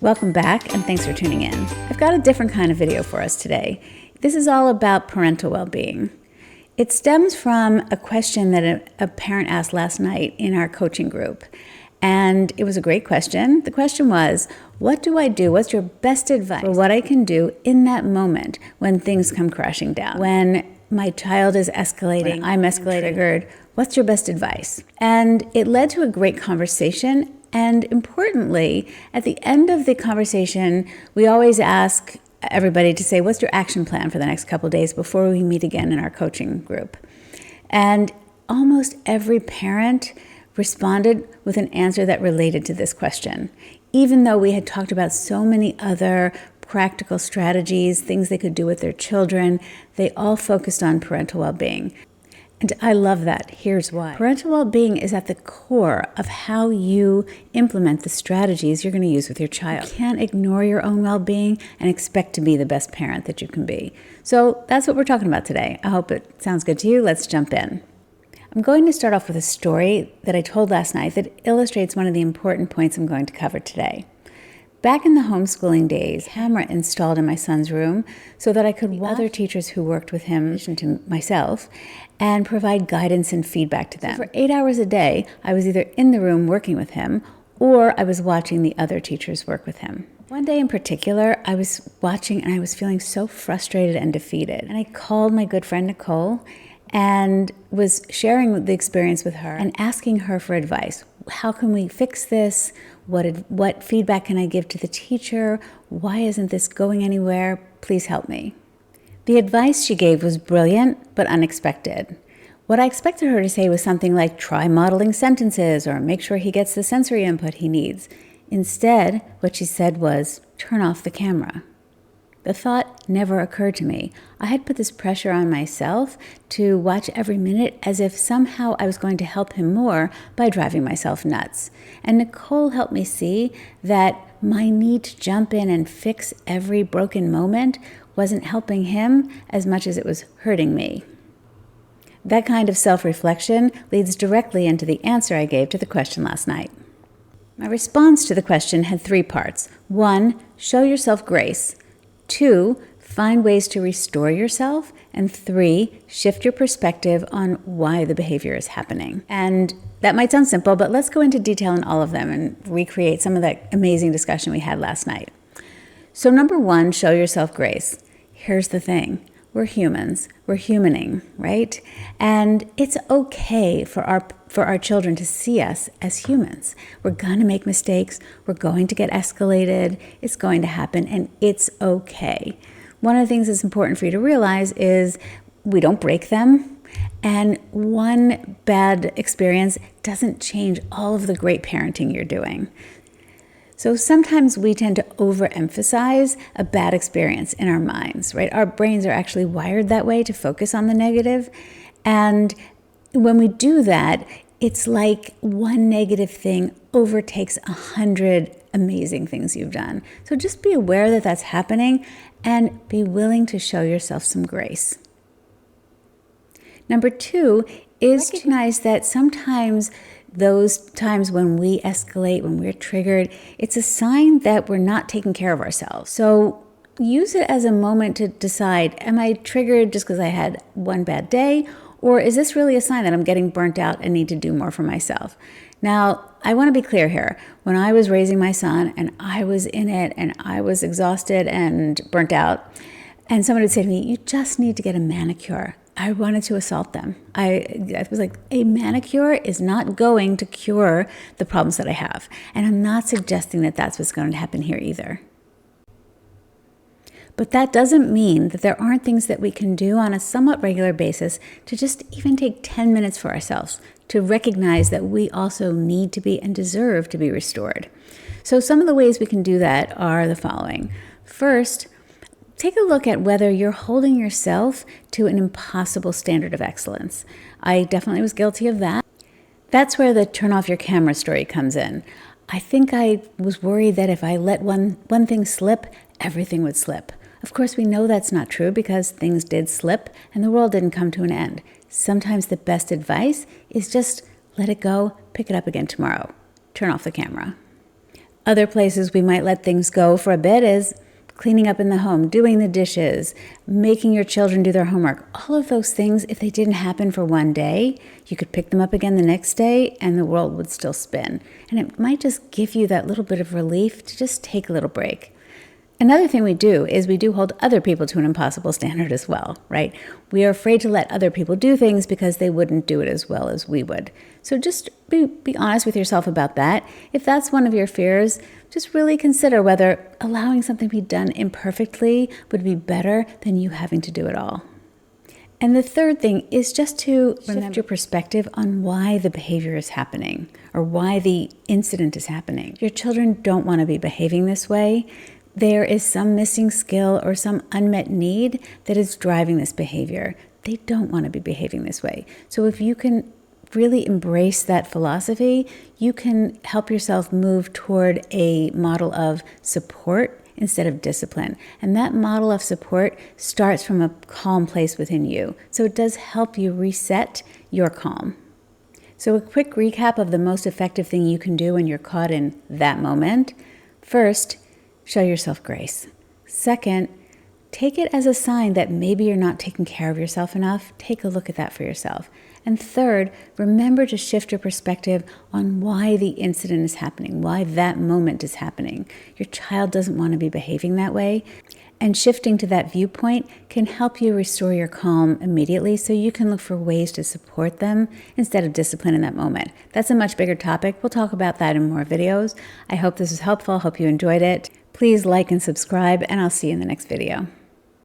Welcome back, and thanks for tuning in. I've got a different kind of video for us today. This is all about parental well-being. It stems from a question that a parent asked last night in our coaching group. And it was a great question. The question was, what do I do? What's your best advice for what I can do in that moment when things come crashing down? When my child is escalating, I'm escalating, triggered, what's your best advice? And it led to a great conversation. And importantly, at the end of the conversation, we always ask everybody to say, what's your action plan for the next couple of days before we meet again in our coaching group? And almost every parent responded with an answer that related to this question. Even though we had talked about so many other practical strategies, things they could do with their children, they all focused on parental well-being. And I love that. Here's why. Parental well-being is at the core of how you implement the strategies you're going to use with your child. You can't ignore your own well-being and expect to be the best parent that you can be. So that's what we're talking about today. I hope it sounds good to you. Let's jump in. I'm going to start off with a story that I told last night that illustrates one of the important points I'm going to cover today. Back in the homeschooling days, camera installed in my son's room so that I could watch other teachers who worked with him, in addition to myself, and provide guidance and feedback to them. So for 8 hours a day, I was either in the room working with him or I was watching the other teachers work with him. One day in particular, I was watching and I was feeling so frustrated and defeated. And I called my good friend Nicole and was sharing the experience with her and asking her for advice. How can we fix this? What feedback can I give to the teacher? Why isn't this going anywhere? Please help me. The advice she gave was brilliant, but unexpected. What I expected her to say was something like, try modeling sentences or make sure he gets the sensory input he needs. Instead, what she said was, turn off the camera. The thought never occurred to me. I had put this pressure on myself to watch every minute as if somehow I was going to help him more by driving myself nuts. And Nicole helped me see that my need to jump in and fix every broken moment wasn't helping him as much as it was hurting me. That kind of self-reflection leads directly into the answer I gave to the question last night. My response to the question had 3 parts. 1, show yourself grace. 2, find ways to restore yourself. And 3, shift your perspective on why the behavior is happening. And that might sound simple, but let's go into detail in all of them and recreate some of that amazing discussion we had last night. So number 1, show yourself grace. Here's the thing. We're humans. We're humaning, right? And it's okay for our children to see us as humans. We're going to make mistakes. We're going to get escalated. It's going to happen, and it's okay. One of the things that's important for you to realize is we don't break them, and one bad experience doesn't change all of the great parenting you're doing. So sometimes we tend to overemphasize a bad experience in our minds, right? Our brains are actually wired that way to focus on the negative. And when we do that, it's like one negative thing overtakes 100 amazing things you've done. So just be aware that that's happening and be willing to show yourself some grace. Number 2 is recognize that sometimes those times when we escalate, when we're triggered, it's a sign that we're not taking care of ourselves. So use it as a moment to decide, am I triggered just because I had one bad day? Or is this really a sign that I'm getting burnt out and need to do more for myself? Now, I want to be clear here. When I was raising my son and I was in it and I was exhausted and burnt out, and someone would say to me, you just need to get a manicure. I wanted to assault them. I was like, a manicure is not going to cure the problems that I have. And I'm not suggesting that that's what's going to happen here either. But that doesn't mean that there aren't things that we can do on a somewhat regular basis to just even take 10 minutes for ourselves, to recognize that we also need to be and deserve to be restored. So some of the ways we can do that are the following. First, take a look at whether you're holding yourself to an impossible standard of excellence. I definitely was guilty of that. That's where the turn off your camera story comes in. I think I was worried that if I let one thing slip, everything would slip. Of course, we know that's not true because things did slip and the world didn't come to an end. Sometimes the best advice is just let it go, pick it up again tomorrow. Turn off the camera. Other places we might let things go for a bit is cleaning up in the home, doing the dishes, making your children do their homework. All of those things, if they didn't happen for one day, you could pick them up again the next day and the world would still spin. And it might just give you that little bit of relief to just take a little break. Another thing we do is we do hold other people to an impossible standard as well, right? We are afraid to let other people do things because they wouldn't do it as well as we would. So just be honest with yourself about that. If that's one of your fears, just really consider whether allowing something to be done imperfectly would be better than you having to do it all. And the third thing is just to shift your perspective on why the behavior is happening or why the incident is happening. Your children don't want to be behaving this way. There is some missing skill or some unmet need that is driving this behavior. They don't want to be behaving this way. So if you can really embrace that philosophy, you can help yourself move toward a model of support instead of discipline. And that model of support starts from a calm place within you. So it does help you reset your calm. So a quick recap of the most effective thing you can do when you're caught in that moment. First, show yourself grace. Second, take it as a sign that maybe you're not taking care of yourself enough. Take a look at that for yourself. And third, remember to shift your perspective on why the incident is happening, why that moment is happening. Your child doesn't want to be behaving that way. And shifting to that viewpoint can help you restore your calm immediately so you can look for ways to support them instead of discipline in that moment. That's a much bigger topic. We'll talk about that in more videos. I hope this was helpful. Hope you enjoyed it. Please like and subscribe, and I'll see you in the next video.